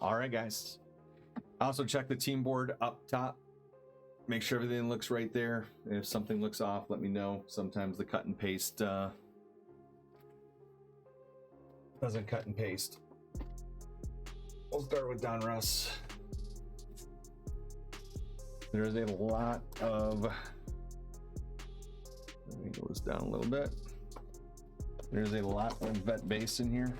All right, guys. Also check the team board up top. Make sure everything looks right there. If something looks off, let me know. Sometimes the cut and paste doesn't cut and paste. We'll start with Don Russ. There's a lot of, let me go this down a little bit. There's a lot of vet base in here.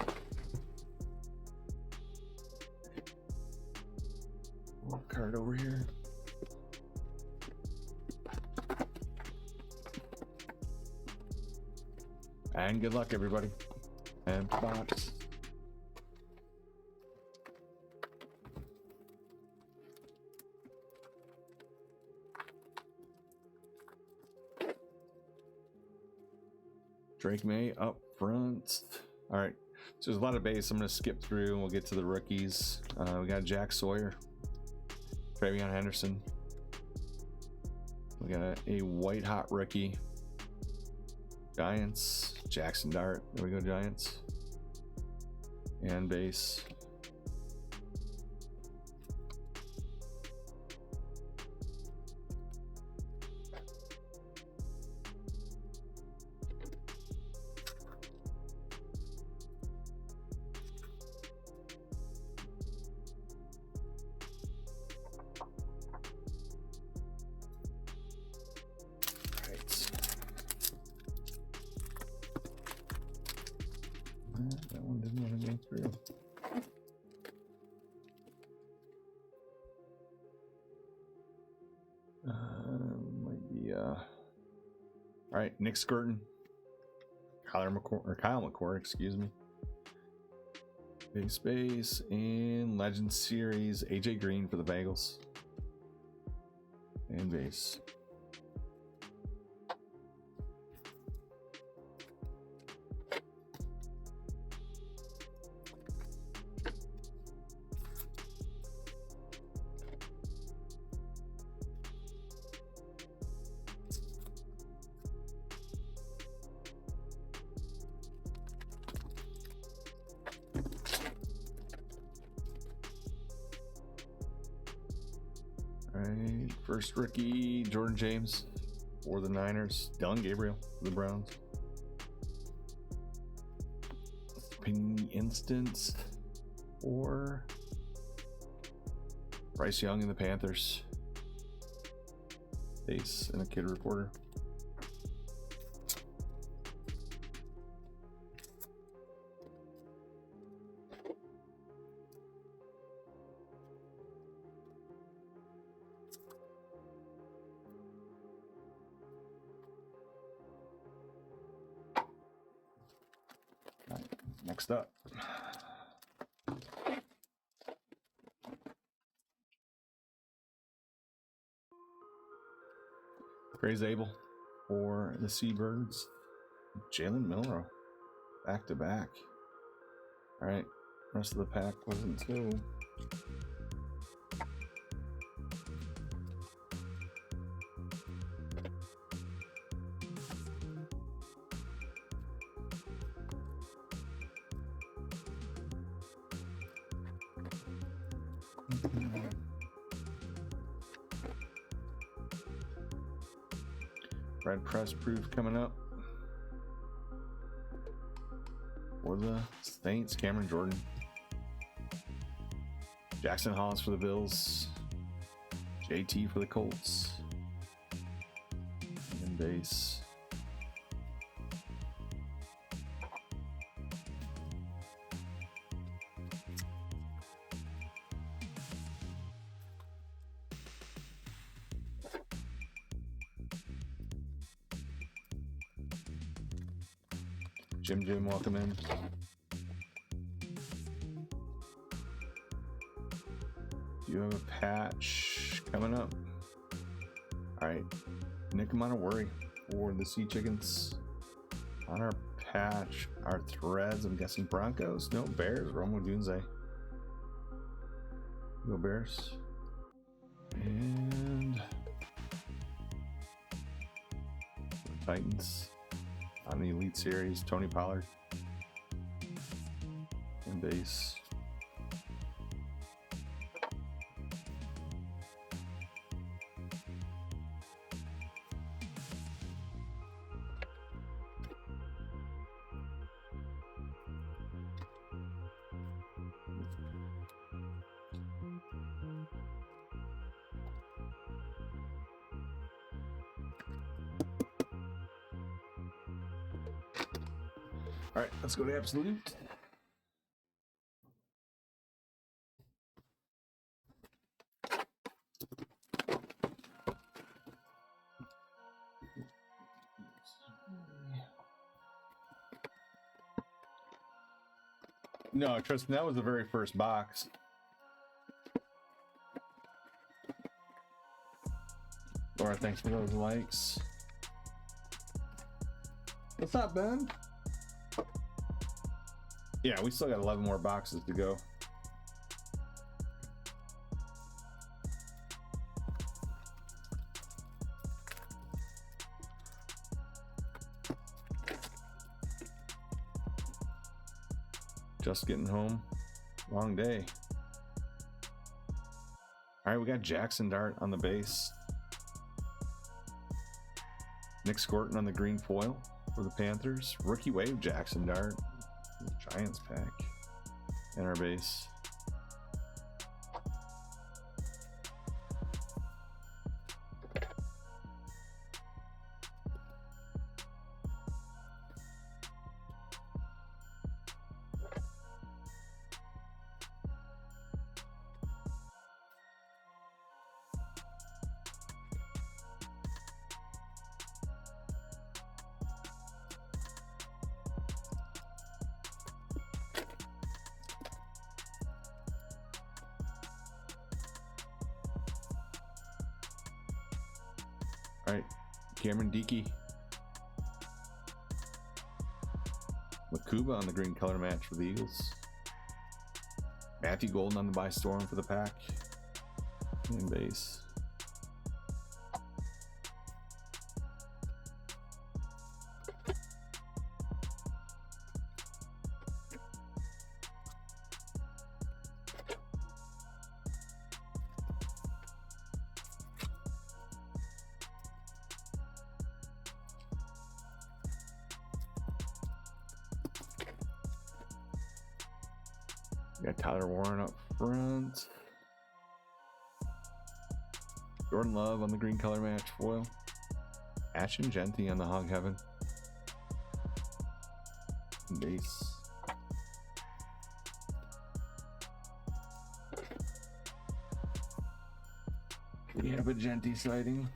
One card over here. And good luck, everybody. And box. Drake May up front. All right, so there's a lot of base. I'm going to skip through and we'll get to the rookies. We got Jack Sawyer, Travion Henderson. We got a white hot rookie. Giants, Jackson Dart. There we go, Giants. And base. That one didn't want to go through. Might be all right, Nick Skirton, Kyle McCord, excuse me. Big space and Legend Series, AJ Green for the Bengals. And base. Alright, first rookie, Jordan James for the Niners. Dylan Gabriel for the Browns. Penny Instance for Bryce Young and the Panthers. Base and a kid reporter. Next up, Gray Zabel for the Seabirds. Jalen Milroe, back to back. All right, rest of the pack wasn't too. Red press proof coming up for the Saints. Cameron Jordan, Jackson Hollis for the Bills, JT for the Colts, and base. Jim, welcome in. You have a patch coming up. All right, Nick Monteworry for the Sea Chickens. On our patch, our threads, I'm guessing Broncos. No, Bears. Romo Dunze. Go Bears. And Titans. On the Elite Series, Tony Pollard and base. All right, let's go to Absolute. No, trust me, that was the very first box. Laura, thanks for those likes. What's up, Ben? Yeah, we still got 11 more boxes to go. Just getting home. Long day. All right, we got Jackson Dart on the base. Nick Scorton on the green foil for the Panthers. Rookie wave Jackson Dart. Giants pack. And our base. All right, Cameron Dickey. Makuba on the green color match for the Eagles. Matthew Golden on the buy storm for the pack. And base. We got Tyler Warren up front. Jordan Love on the green color match foil. Ashton Genty on the Hog Heaven. Base. We have a Genty sighting.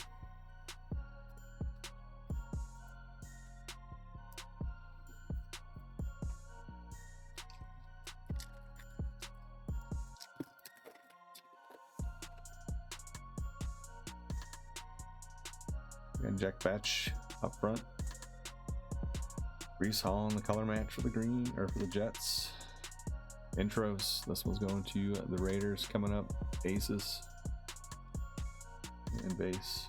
And Jack Batch up front. Brees Hall on the color match for the green, or for the Jets. Intros. This one's going to the Raiders coming up. Aces. And base.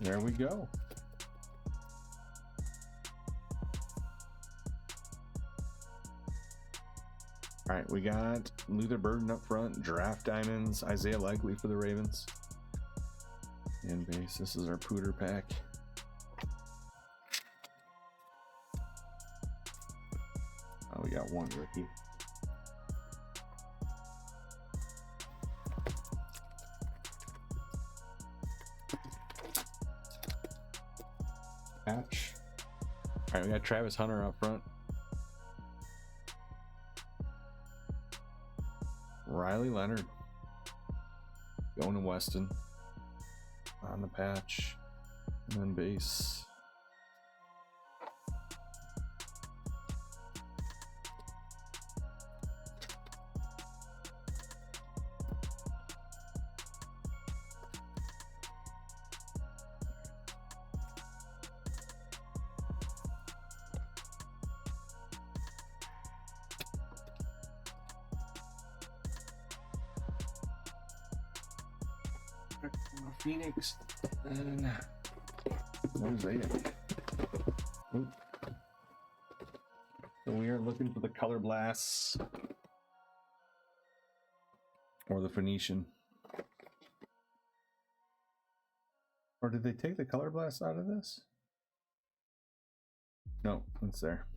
There we go. All right, we got Luther Burden up front, draft diamonds, Isaiah Likely for the Ravens. And base, this is our Pooter pack. Oh, we got one rookie. Patch. All right, we got Travis Hunter up front. Riley Leonard going to Weston on the patch, and then base. Phoenix and Mosaic. Oop. So we are looking for the color blasts or the Phoenician. Or did they take the color blast out of this? No, it's there.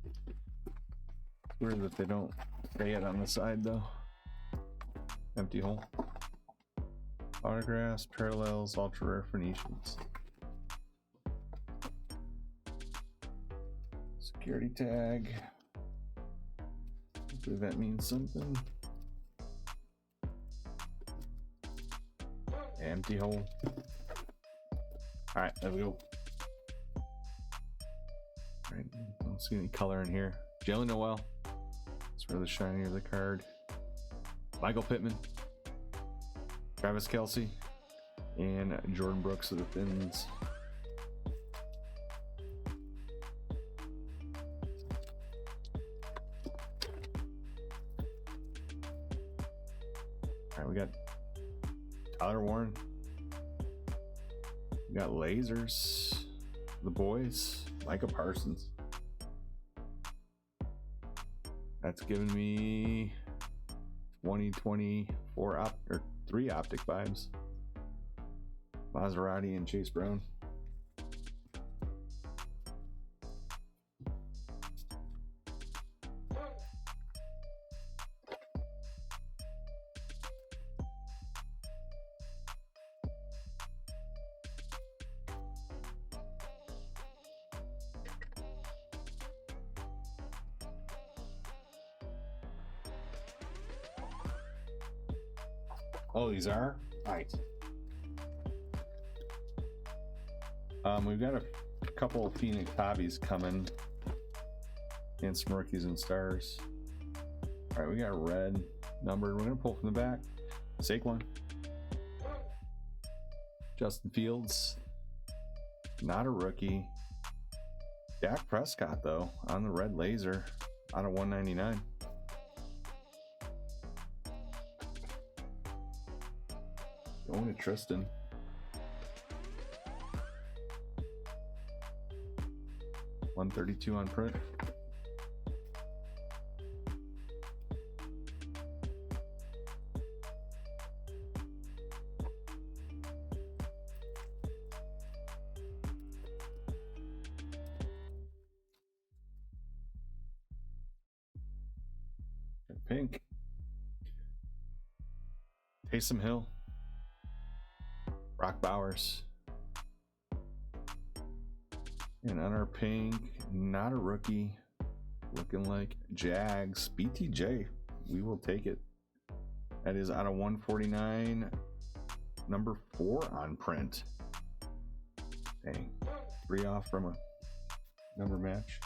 It's weird that they don't say it on the side though. Empty hole. Autographs, parallels, ultra rare Phoenicians. Security tag. Hopefully that means something. Empty hole. Alright, there we go. Alright, I don't see any color in here. Jalen Noel. It's really shinier the card. Michael Pittman. Travis Kelce. And Jordan Brooks of the Fins. Alright, we got Tyler Warren. We got lasers. The boys. Micah Parsons. That's giving me 2024 or 3 optic vibes. Maserati and Chase Brown. Oh, these are? Right. We've got a couple of Phoenix hobbies coming. And some rookies and stars. Alright, we got red numbered. We're gonna pull from the back. Saquon. Justin Fields. Not a rookie. Dak Prescott though, on the red laser out of 199. Going to Tristan. $132 on print. Pink. Taysom Hill. Brock Bowers. And on our pink, not a rookie. Looking like Jags. BTJ. We will take it. That is out of 149. Number 4 on print. Dang. 3 off from a number match.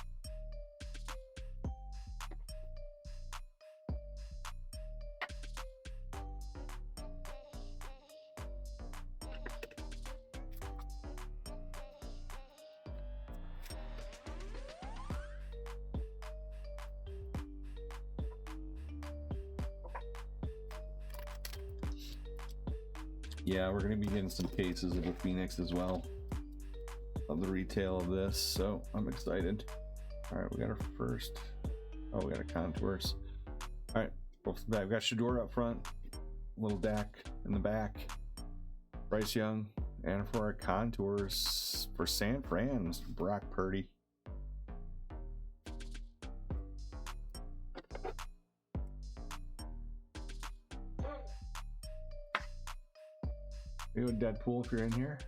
Yeah, we're going to be getting some cases of the Phoenix as well, of the retail of this, so I'm excited. All right, we got our first. Oh, we got a contours. All right, both the back. We got Shador up front, little Dak in the back, Bryce Young, and for our contours for San Fran's Brock Purdy. You Deadpool if you're in here.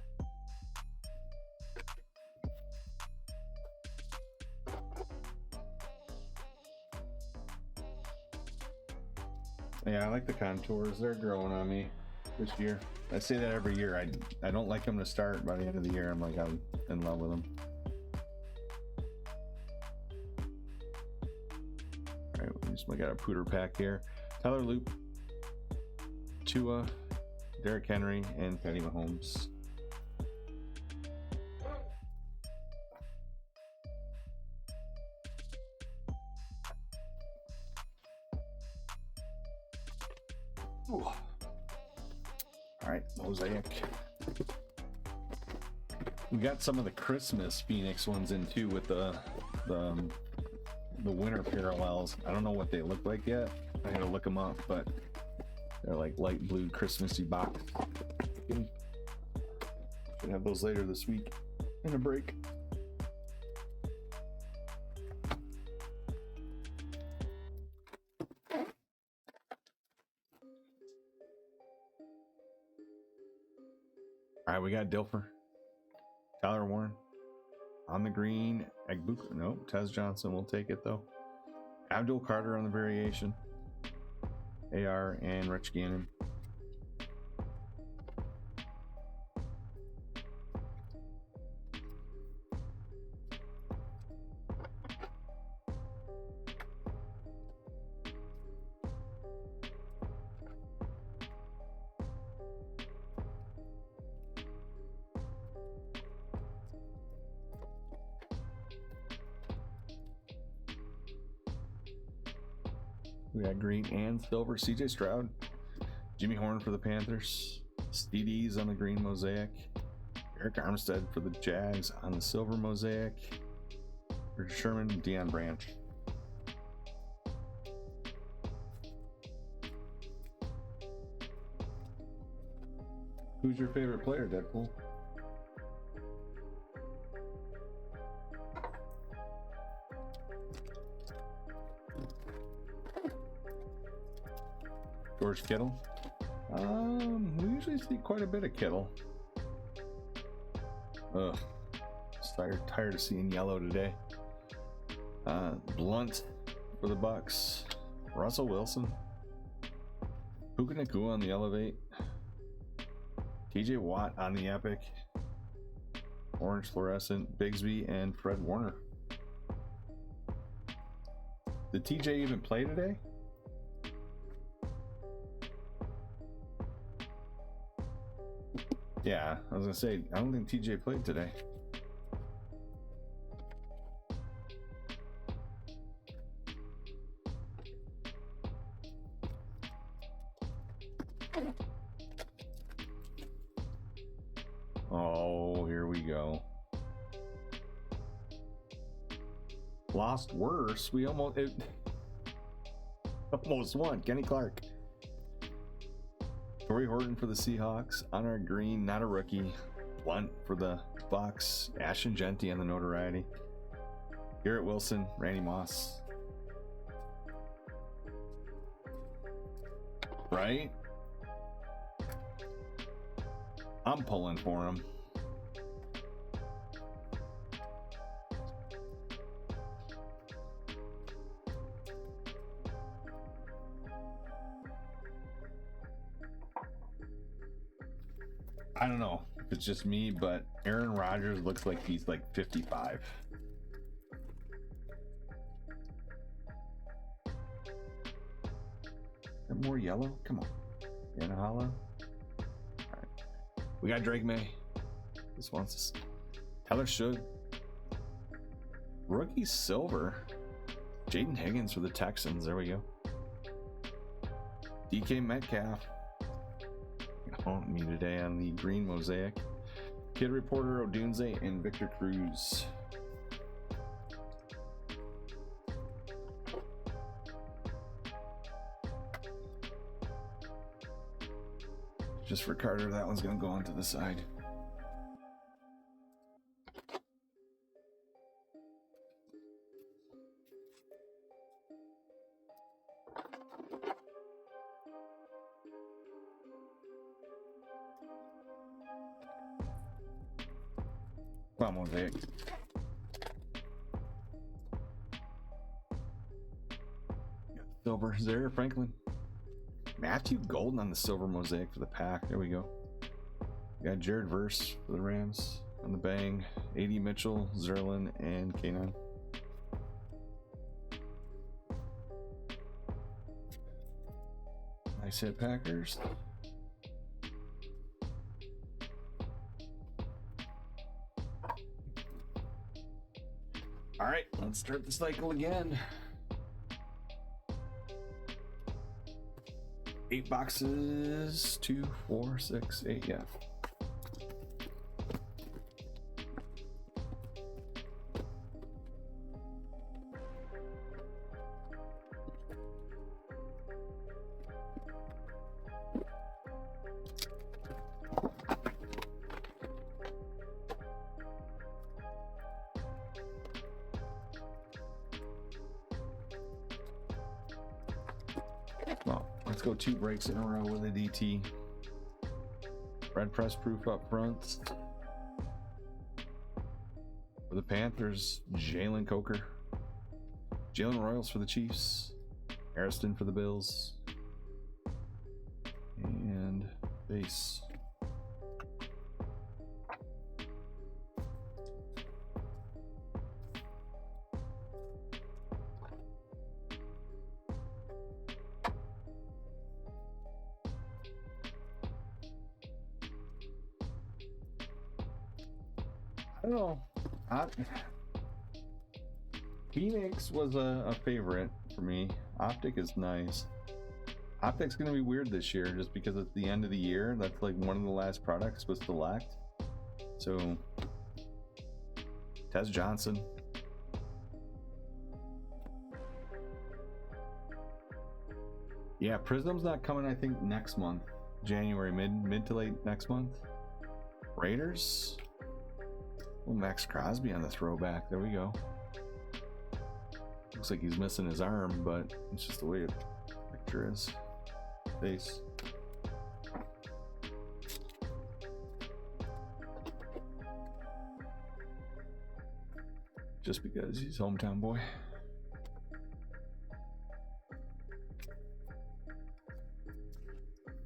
Yeah, I like the contours. They're growing on me this year. I say that every year. I don't like them to start. By the end of the year, I'm in love with them. All right, we got a pooter pack here. Tyler Loop, Tua, Derrick Henry, and Patty Mahomes. Ooh. All right, mosaic. We got some of the Christmas Phoenix ones in too with the winter parallels. I don't know what they look like yet. I gotta look them up, but They're like light blue Christmassy box. Should have those later this week in a break. All right, we got Dilfer, Tyler Warren on the green. Egbuka, nope. Tez Johnson will take it though. Abdul Carter on the variation. AR and Rich Gannon. We got green and silver. CJ Stroud, Jimmy Horn for the Panthers, Steedies on the green mosaic, Eric Armstead for the Jags on the silver mosaic, Richard Sherman, Deion Branch. Who's your favorite player, Deadpool? George Kittle. We usually see quite a bit of Kittle. Ugh, tired of seeing yellow today. Blunt for the Bucks. Russell Wilson. Puka Nacua on the Elevate. TJ Watt on the Epic. Orange Fluorescent. Bigsby and Fred Warner. Did TJ even play today? Yeah, I was gonna say, I don't think TJ played today. Oh, here we go. Lost worse. We almost won. Kenny Clark. Torrey Horton for the Seahawks. On our green, not a rookie. Blunt for the Bucks. Ashton Genty on the notoriety. Garrett Wilson, Randy Moss. Right? I'm pulling for him. I don't know if it's just me, but Aaron Rodgers looks like he's like 55. And more yellow? Come on. In a hollow? Alright. We got Drake May. This wants us. Tyler Should. Rookie silver. Jaden Higgins for the Texans. There we go. DK Metcalf. Haunt me today on the green mosaic. Kid Reporter Odunze and Victor Cruz. Just for Carter, that one's gonna go onto the side. Come on, mosaic. Silver, Zaire Franklin. Matthew Golden on the silver mosaic for the Pack. There we go. We got Jared Verse for the Rams on the bang. AD Mitchell, Zerlin, and K9. Nice hit, Packers. All right, let's start the cycle again. 8 boxes, 2, 4, 6, 8, yeah. Let's go 2 breaks in a row with a DT. Red press proof up front. For the Panthers, Jalen Coker. Jalen Royals for the Chiefs. Ariston for the Bills. And base. I don't know. Phoenix was a favorite for me. Optic is nice. Optic's gonna be weird this year just because it's the end of the year. That's like one of the last products was select. So Tez Johnson. Yeah, Prism's not coming, I think, next month. January, mid to late next month. Raiders. Oh, Max Crosby on the throwback. There we go. Looks like he's missing his arm, but it's just the way the picture is. Base. Just because he's hometown boy.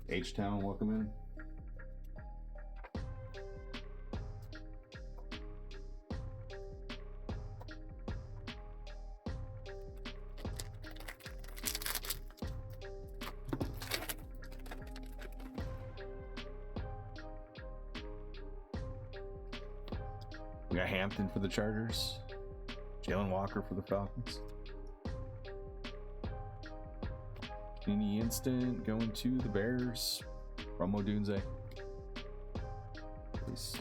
H-Town, welcome in. We got Hampton for the Chargers. Jalen Walker for the Falcons. Any instant going to the Bears. Romo Dunze. Please.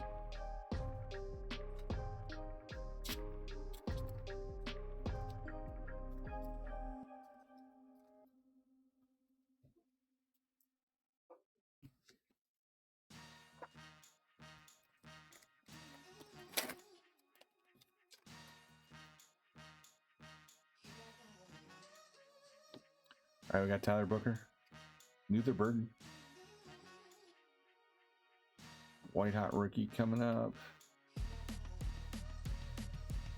All right, we got Tyler Booker, Luther Burden, white hot rookie coming up.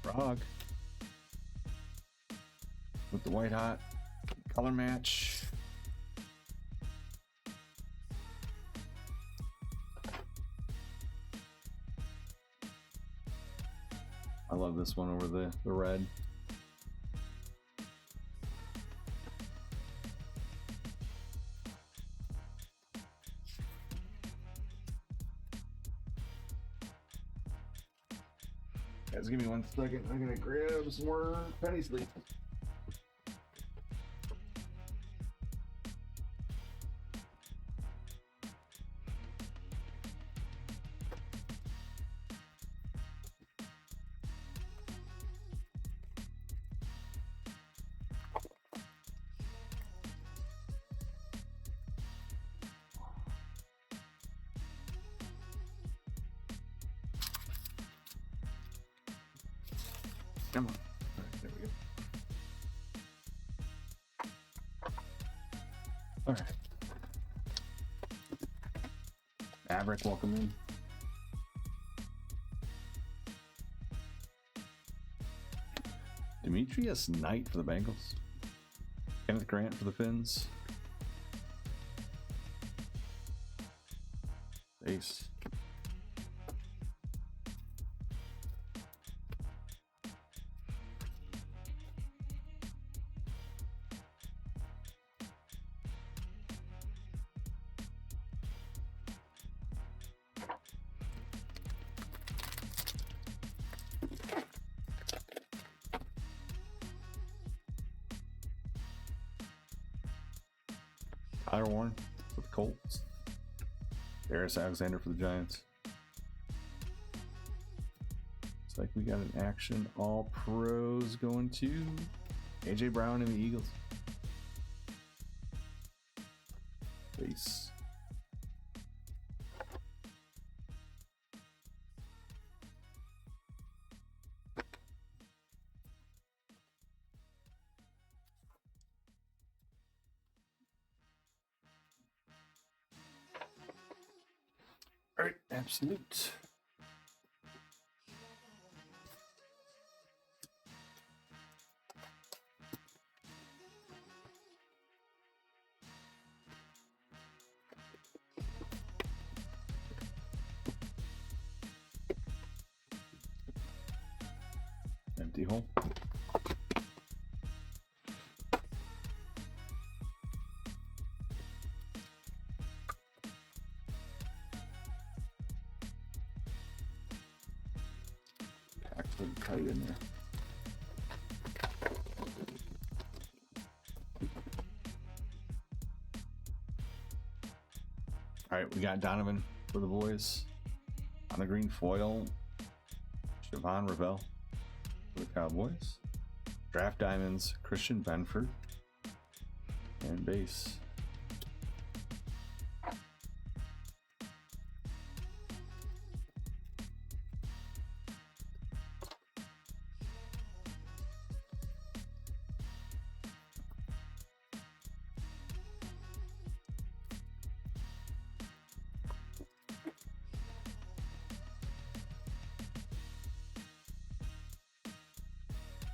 Frog with the white hot color match. I love this one over the red. Guys, give me 1 second. I'm gonna grab some more penny sleep. Come on. All right, there we go. All right. Maverick, welcome in. Demetrius Knight for the Bengals. Kenneth Grant for the Finns. Ace. Tyler Warren for the Colts. Darius Alexander for the Giants. Looks like we got an action all pros going to AJ Brown and the Eagles. Base. Absolute. Empty hole. Packed pretty tight in there. All right, we got Donovan for the boys. On the green foil, Siobhan Ravel for the Cowboys. Draft Diamonds, Christian Benford. And base.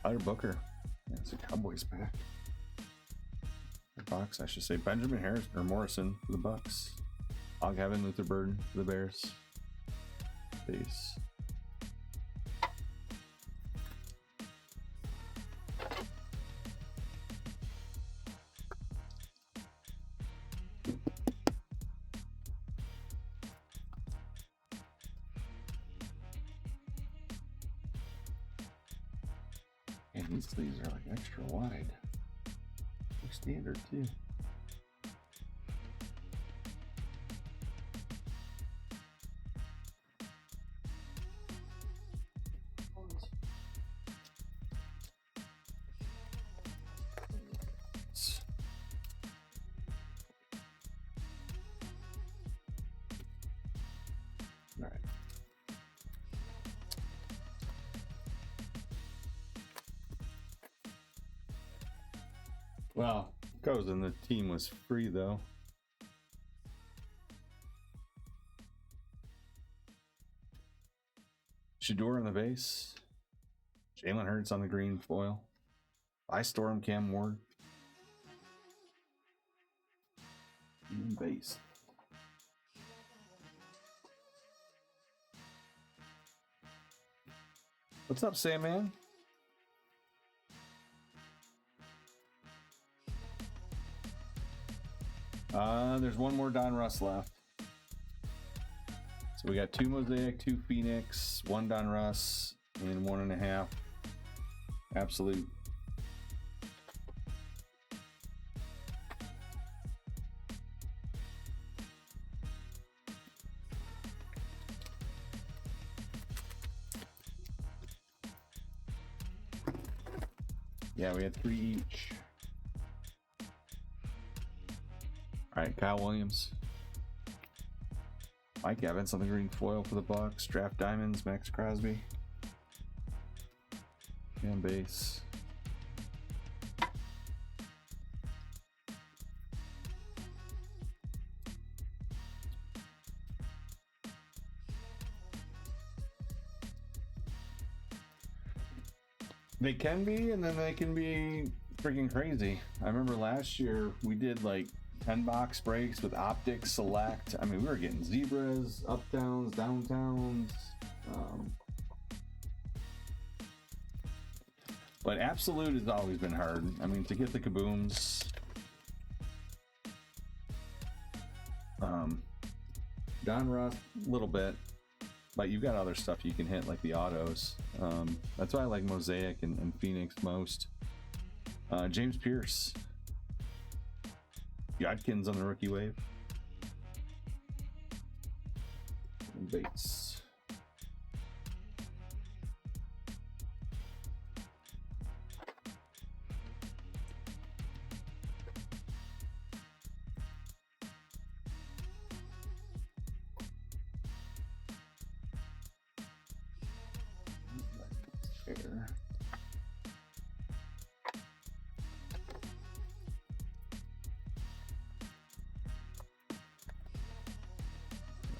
Tyler Booker. Yeah, it's a Cowboys pack. Box, I should say. Benjamin Harris or Morrison for the Bucks. Oghavin Luther Burden for the Bears. Base. And these sleeves are like extra wide. They're standard too. All right. Well, goes and the team was free though. Shador on the base. Jalen Hurts on the green foil. I Storm Cam Ward. And base. What's up, Sam Man? There's one more Don Russ left. So we got 2 Mosaic, 2 Phoenix, 1 Don Russ, and 1.5 Absolute. Yeah, we had 3 each. All right, Kyle Williams. Mike Evans on the green foil for the Bucks. Draft Diamonds, Max Crosby. And base. They can be, and then they can be freaking crazy. I remember last year we did like 10 box breaks with Optics Select. I mean, we were getting zebras, uptowns, downtowns. But Absolute has always been hard. I mean, to get the kabooms. Don Russ, a little bit. But you've got other stuff you can hit, like the autos. That's why I like Mosaic and Phoenix most. James Pierce. Yodkins on the rookie wave. And Bates. Fair.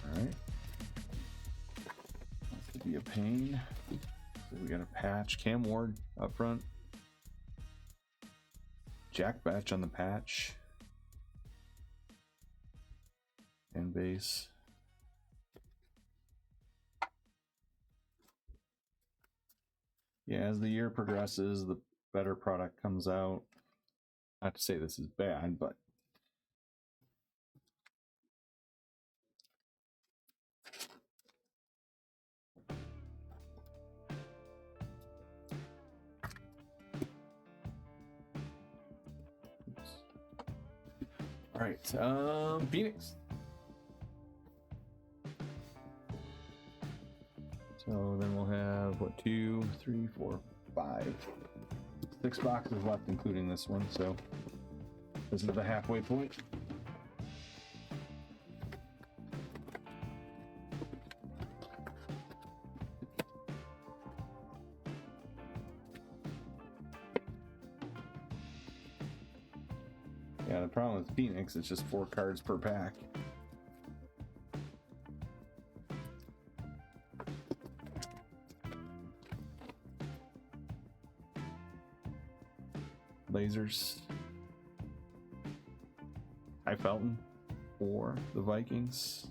All right. be a pain. So we got a patch. Cam Ward up front. Jack Batch on the patch. And base. Yeah, as the year progresses, the better product comes out. Not to say this is bad, but all right, Phoenix. So then we'll have what, 2, 3, 4, 5, 6 boxes left, including this one. So this is the halfway point. Yeah, the problem with Phoenix, it's just 4 cards per pack. Lasers. Ty Felton for the Vikings.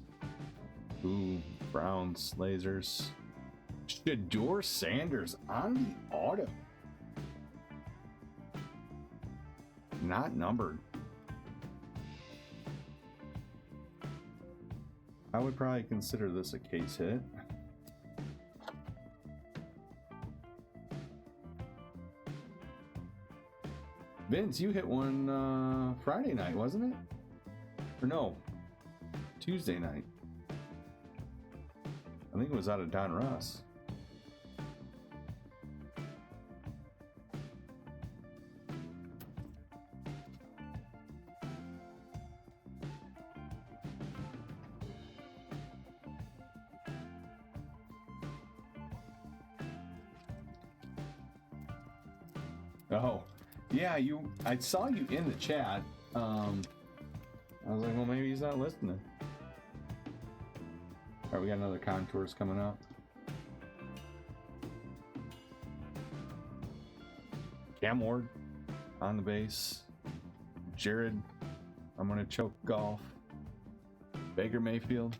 Ooh, Browns, lasers. Shedeur Sanders on the auto. Not numbered. I would probably consider this a case hit. Vince, you hit one Friday night, wasn't it? Or no, Tuesday night. I think it was out of Don Ross. Oh, yeah, I saw you in the chat. I was like, well, maybe he's not listening. All right, we got another Contours coming up. Cam Ward on the base. Jared, I'm gonna choke golf. Baker Mayfield.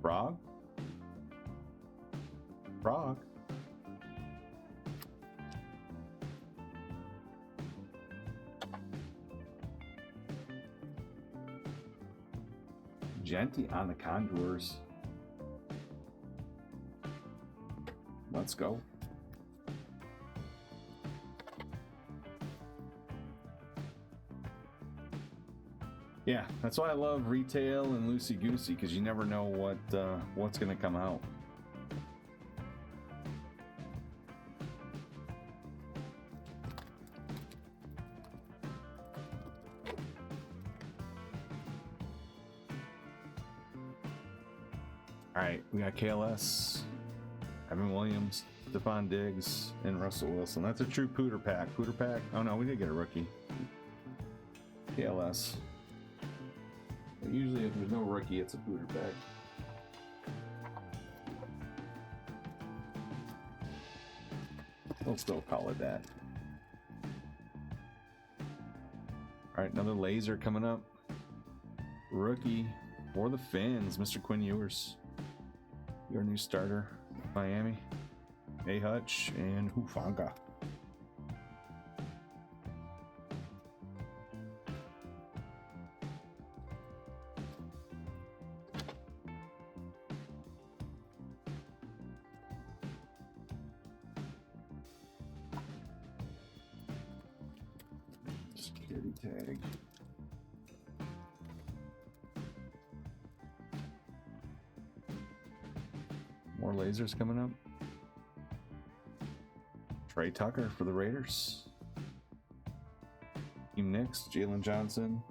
Frog. Genty on the Contours. Let's go. Yeah, that's why I love retail and loosey goosey, because you never know what's going to come out. All right, we got KLS, Evan Williams, Stephon Diggs, and Russell Wilson. That's a true Pooter pack. Pooter pack. Oh no, we did get a rookie. KLS. But usually, if there's no rookie, it's a Pooter pack. We'll still call it that. All right, another laser coming up. Rookie for the Fins, Mr. Quinn Ewers. Your new starter, Miami. A. Hutch and Hufanga. Security tag. More lasers coming up. Trey Tucker for the Raiders. Team Knicks, Jalen Johnson.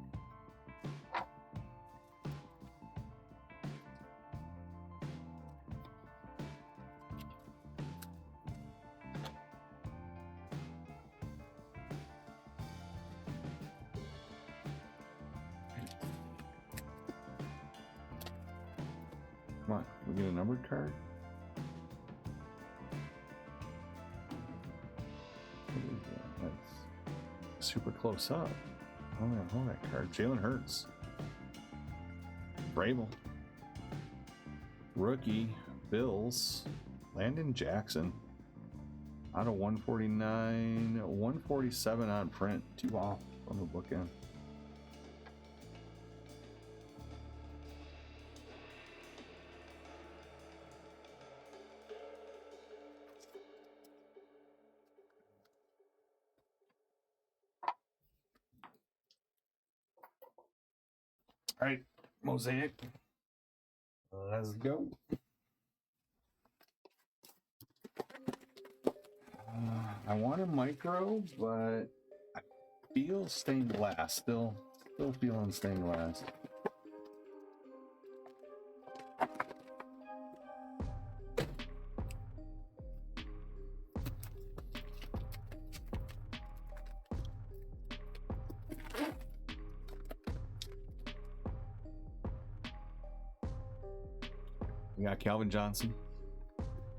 Come on, can we get a numbered card? What is that? That's super close up. I don't know that card. Jalen Hurts. Vrabel. Rookie. Bills. Landon Jackson. Out of 149. 147 on print. 2 off on the bookend. All right, Mosaic. Let's go. I want a micro, but I feel stained glass. Still feeling stained glass. We got Calvin Johnson,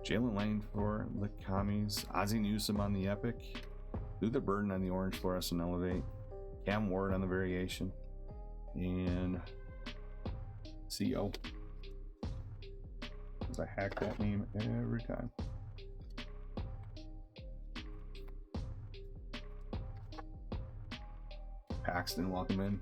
Jalen Lane for the Commies, Ozzie Newsome on the Epic, Luther Burden on the Orange Fluorescent Elevate, Cam Ward on the Variation, and CO. Because I hack that name every time. Paxton, welcome in.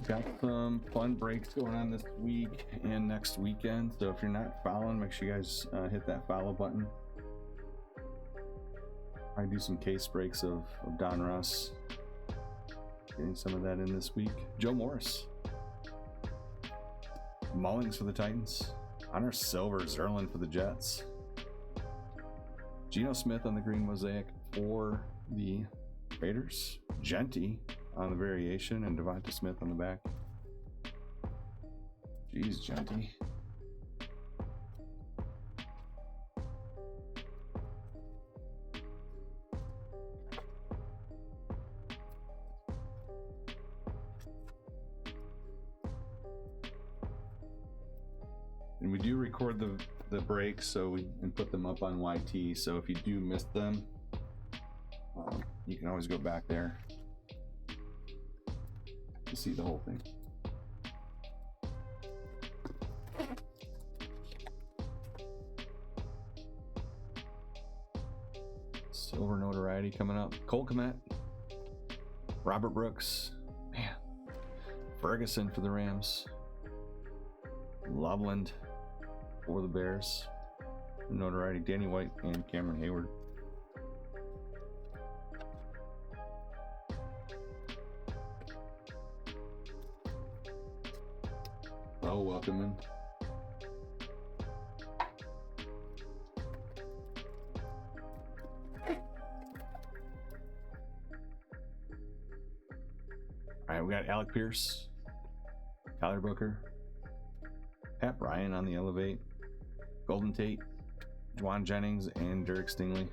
Got some fun breaks going on this week and next weekend, so if you're not following, make sure you guys hit that follow button. I do some case breaks of Don Russ, getting some of that in this week. Joe Morris, Mullings for the Titans, Hunter Silver, Zerlin for the Jets, Geno Smith on the green mosaic for the Raiders, Genty on the Variation, and Devonta Smith on the back. Jeez, Genty. And we do record the breaks and put them up on YT, so if you do miss them, you can always go back there to see the whole thing. Silver notoriety coming up. Cole Kmet, Robert Brooks, man, Ferguson for the Rams, Loveland for the Bears, notoriety Danny White and Cameron Hayward. Oh, welcome in. All right, we got Alec Pierce, Tyler Booker, Pat Bryan on the Elevate, Golden Tate, Juwan Jennings, and Derek Stingley.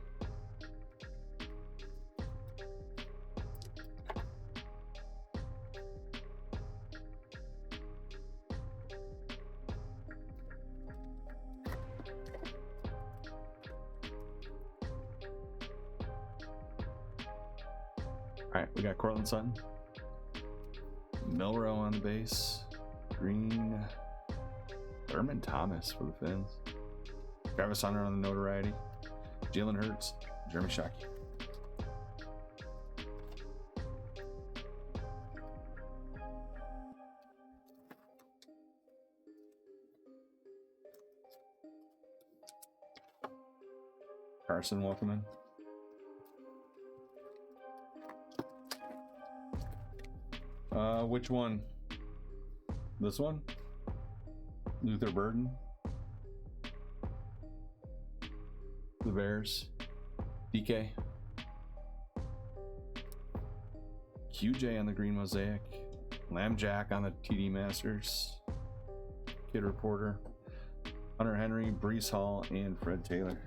All right, we got Cortland Sutton, Milrow on the base, green, Thurman Thomas for the Finns, Travis Hunter on the notoriety, Jalen Hurts, Jeremy Shockey. Carson, welcome in. Which one? This one? Luther Burden. The Bears. DK. QJ on the green mosaic. Lamb Jack on the TD Masters. Kid Reporter. Hunter Henry, Brees Hall, and Fred Taylor.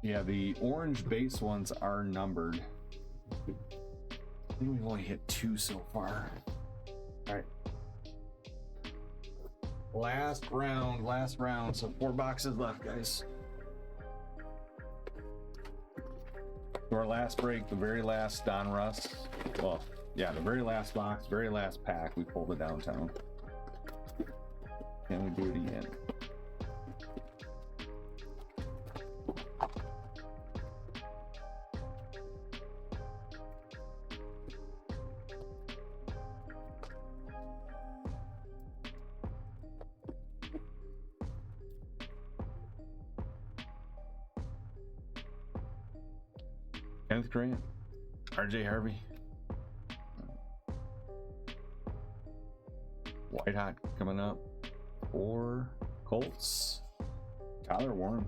Yeah, the orange base ones are numbered. I think we've only hit 2 so far. All right. Last round. So 4 boxes left, guys. So our last break, the very last Donruss. Well, yeah, the very last box, very last pack, we pulled the downtown. Can we do it again? Kenneth Grant, RJ Harvey, White Hot coming up for Colts, Tyler Warren,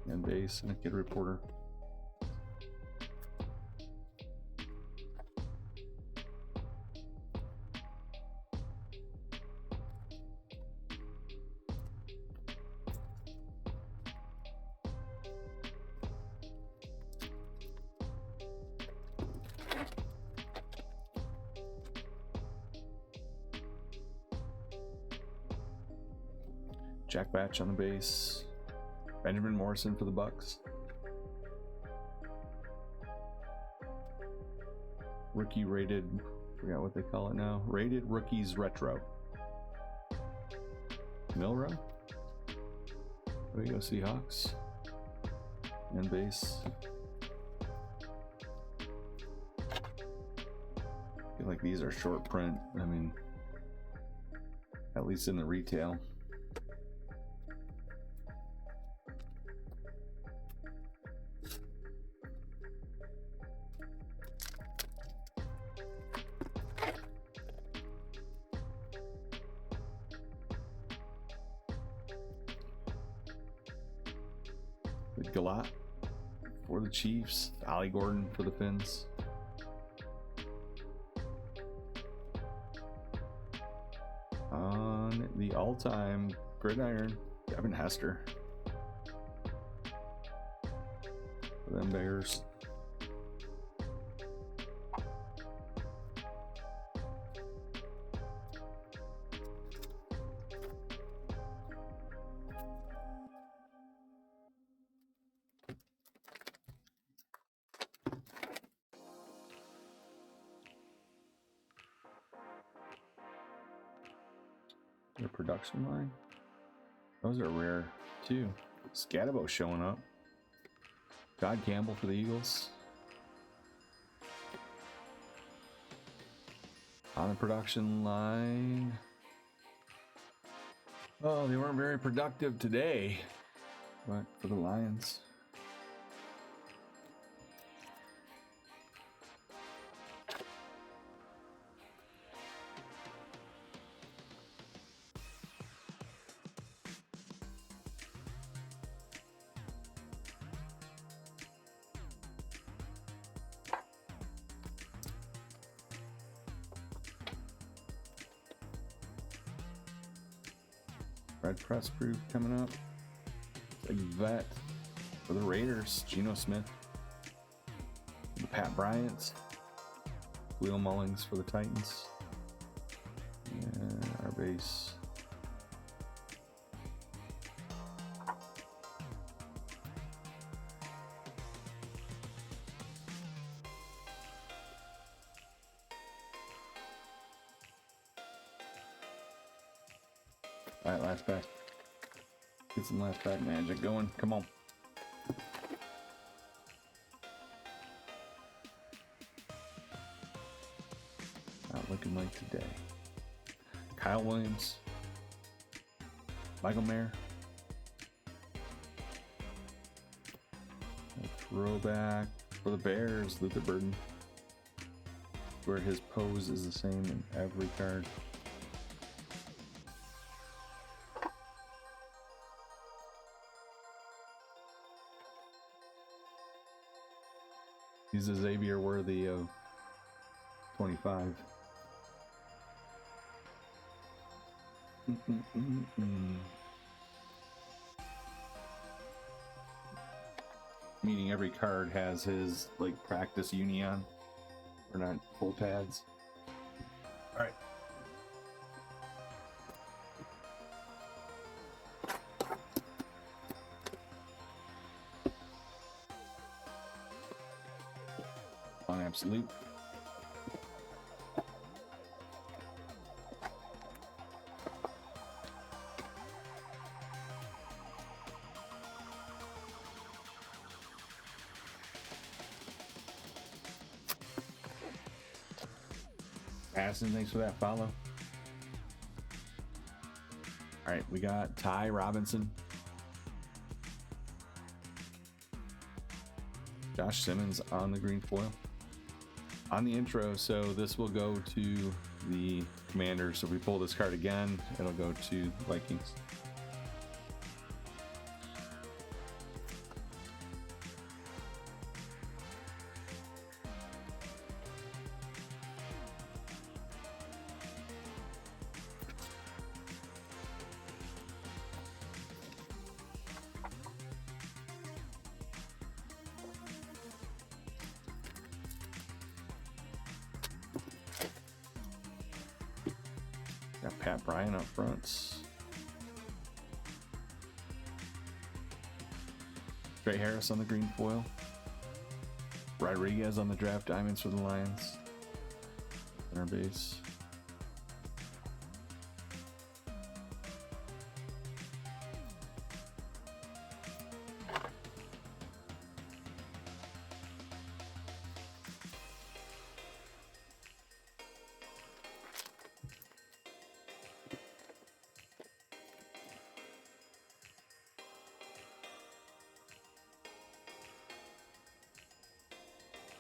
and base and a kid reporter. Jack Batch on the base. Benjamin Morrison for the Bucks. Rookie rated, forgot what they call it now. Rated rookies retro. Milrow. There we go, Seahawks. And base. I feel like these are short print. I mean, at least in the retail. Galat for the Chiefs, Ollie Gordon for the Finns. On the all-time gridiron, Devin Hester for them Bears. Their production line. Those are rare too. Scatabo showing up. God Campbell for the Eagles. On the production line. Oh, they weren't very productive today, but for the Lions. Red Press Proof coming up. Big vet for the Raiders. Geno Smith. The Pat Bryant. Will Mullings for the Titans. And our base. All right, last pack. Get some last pack magic going. Come on. Not looking like today. Kyle Williams. Michael Mayer. A throwback for the Bears. Luther Burden. Where his pose is the same in every card. He's a Xavier worthy of 25. meaning every card has his like practice uni on. Or not full pads. Alright. On absolute. Addison, thanks for that follow. All right, we got Ty Robinson, Josh Simmons on the green foil. On the intro, so this will go to the Commanders. So if we pull this card again, it'll go to Vikings. Got Pat Bryant up front. Trey Harris on the green foil. Rodriguez on the draft diamonds for the Lions. Center base.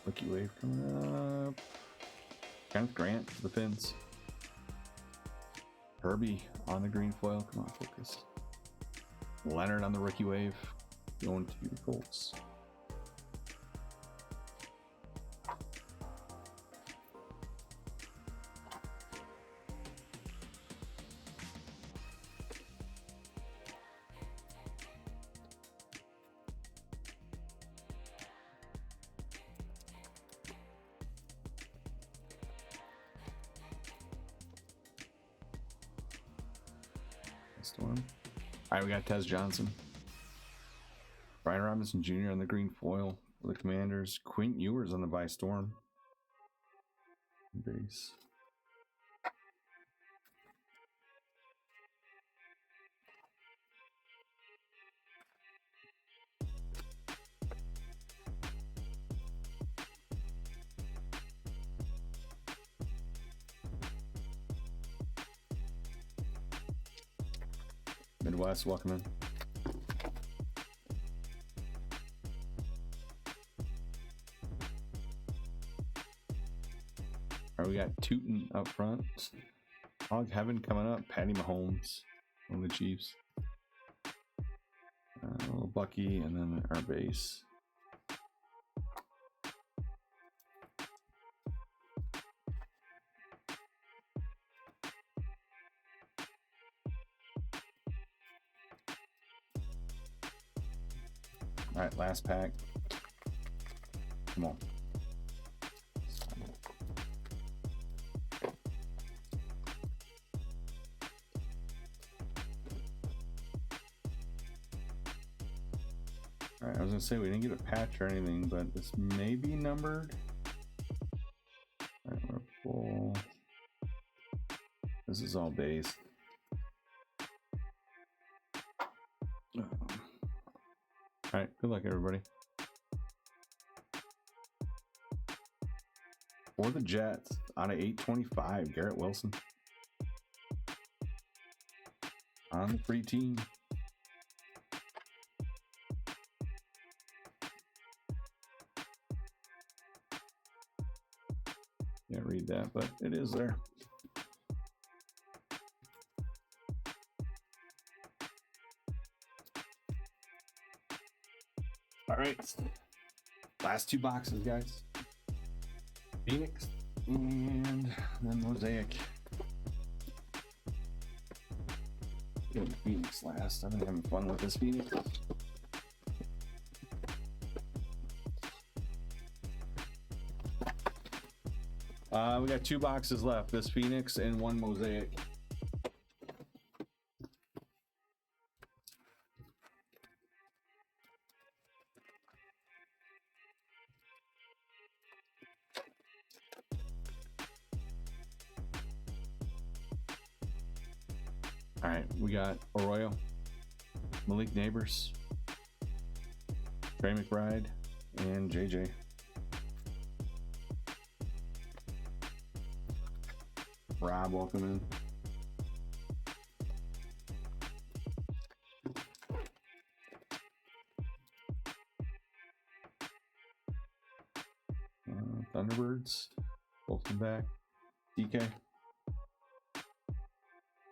Rookie wave coming up. Kenneth Grant for the Pins. Herbie on the green foil. Come on, focus. Leonard on the rookie wave. Going to the Colts. Storm. All right, we got Tez Johnson. Brian Robinson Jr. on the green foil for the Commanders. Quint Ewers on the by Storm. Base. Midwest, welcome in. All right, we got Tootin up front. Hog Heaven coming up. Patty Mahomes on the Chiefs. A little Bucky, and then our base. All right, last pack. Come on. All right, I was gonna say we didn't get a patch or anything, but this may be numbered. All right, we're full. This is all base. All right, good luck, everybody. For the Jets, out of 825, Garrett Wilson. On the free team. Can't read that, but it is there. All right, last two boxes, guys. Phoenix and then Mosaic. Phoenix last. I've been having fun with this Phoenix. We got 2 boxes left. This Phoenix and 1 Mosaic. All right, we got Arroyo, Malik Neighbors, Trey McBride, and JJ. Rob, welcome in. Thunderbirds, welcome back. DK,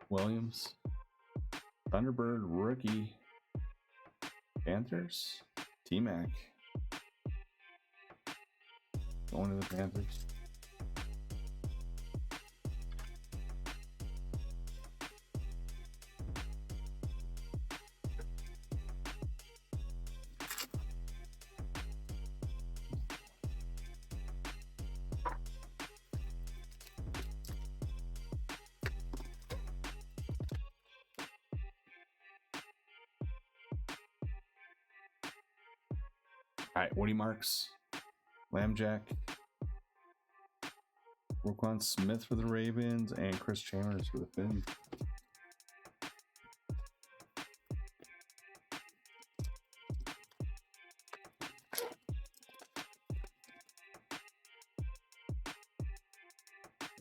Williams, Thunderbird rookie, Panthers, T-Mac, going to the Panthers. All right, Woody Marks, Lambjack, Roquan Smith for the Ravens, and Chris Chambers for the Fins.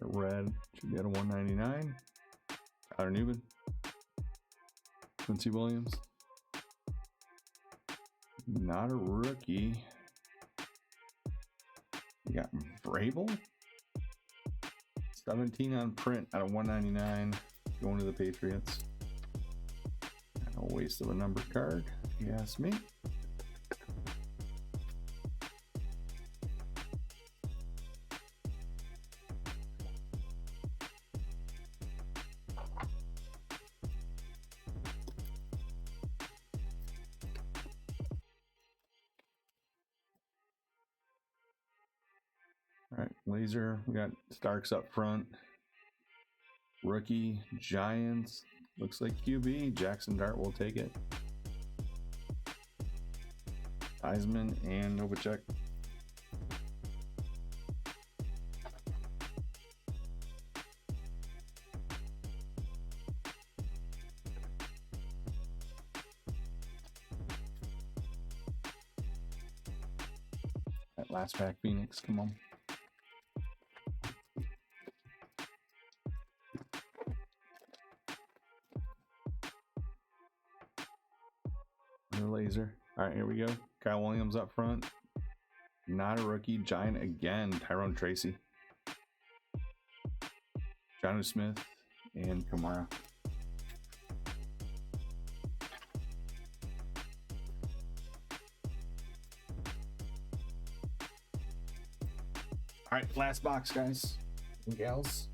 Red should be at a 199. Tyler Newman, Quincy Williams, not a rookie. We got Vrabel, 17 on print out of 199, going to the Patriots. A waste of a numbered card, if you ask me. All right, Laser, we got Starks up front. Rookie, Giants, looks like QB. Jackson Dart will take it. Heisman and Novacek. That last pack, Phoenix, come on. Laser. All right, here we go. Kyle Williams up front. Not a rookie. Giant again. Tyrone Tracy. Jonnu Smith and Kamara. All right, last box, guys and gals.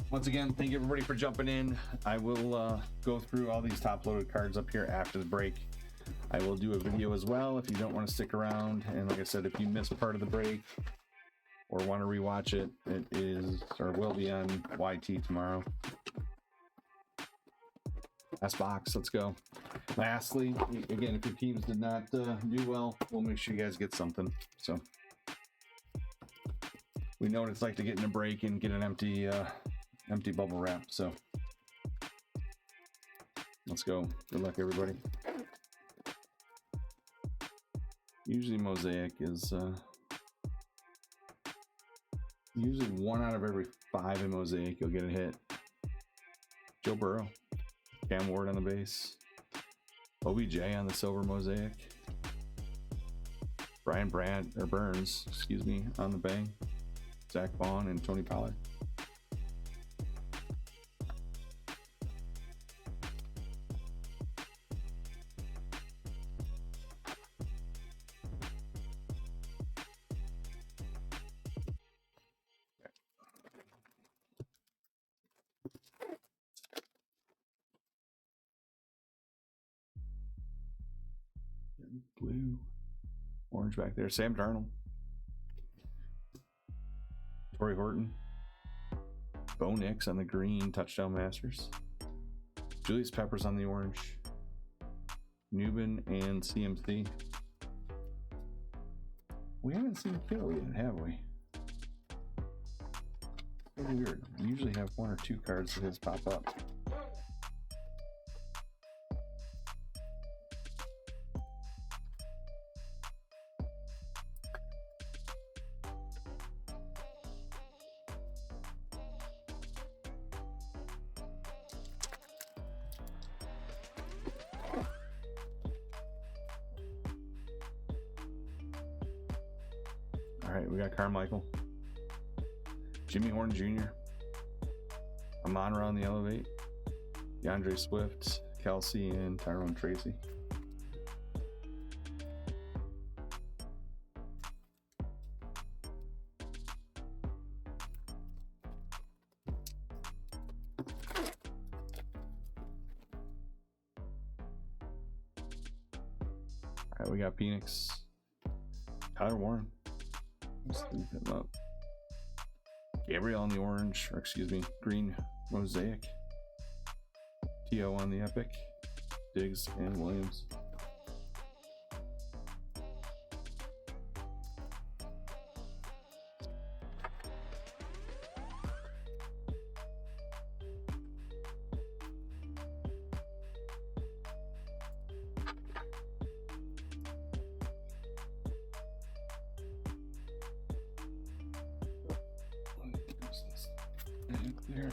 Once again, thank you everybody for jumping in. I will go through all these top loaded cards up here after the break. I will do a video as well if you don't want to stick around. And like I said, if you missed part of the break or want to rewatch it, it is or will be on YT tomorrow. Last box, let's go. Lastly, again, if your teams did not do well, we'll make sure you guys get something. So we know what it's like to get in a break and get an empty bubble wrap. So let's go. Good luck, everybody. Usually Mosaic is usually 1 out of every 5 in Mosaic you'll get a hit. Joe Burrow, Cam Ward on the base, OBJ on the silver Mosaic, Brian Burns, excuse me, on the bang, Zach Vaughn and Tony Pollard. Blue, orange back there. Sam Darnold. Torrey Horton. Bo Nix on the green, touchdown Masters. Julius Peppers on the orange. Newman and CMC. We haven't seen Kittle yet, have we? Pretty weird. We usually have one or two cards that his pop up. All right, we got Carmichael, Jimmy Horn Jr., Amon-Ra on the elevate, DeAndre Swift, Kelsey, and Tyrone Tracy. All right, we got Phoenix, Tyler Warren. Let's leave him up. Gabriel on the orange, or excuse me, green mosaic. T.O. on the epic. Diggs and Williams.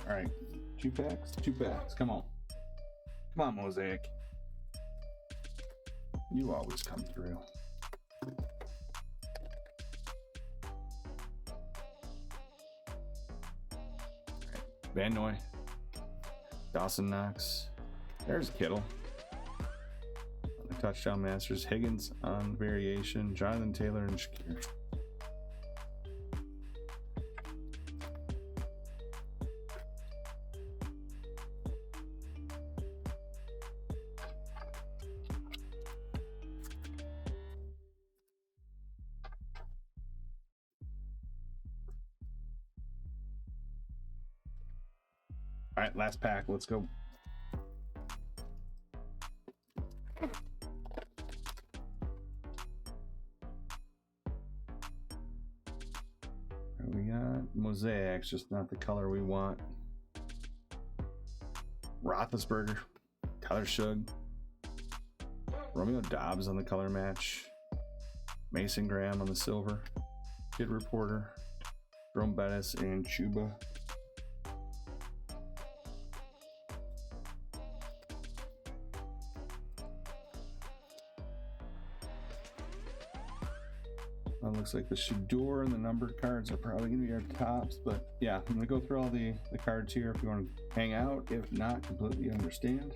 All right, two packs. Come on, Mosaic. You always come through. Right. Van Noy, Dawson Knox. There's Kittle. The touchdown Masters. Higgins on variation. Jonathan Taylor and Shakir. All right, last pack. Let's go. We got mosaics, just not the color we want. Roethlisberger, Tyler Shug, Romeo Dobbs on the color match, Mason Graham on the silver, Kid Reporter, Jerome Bettis, and Chuba. Looks like the Shador and the numbered cards are probably going to be our tops, but yeah, I'm going to go through all the cards here if you want to hang out. If not, completely understand.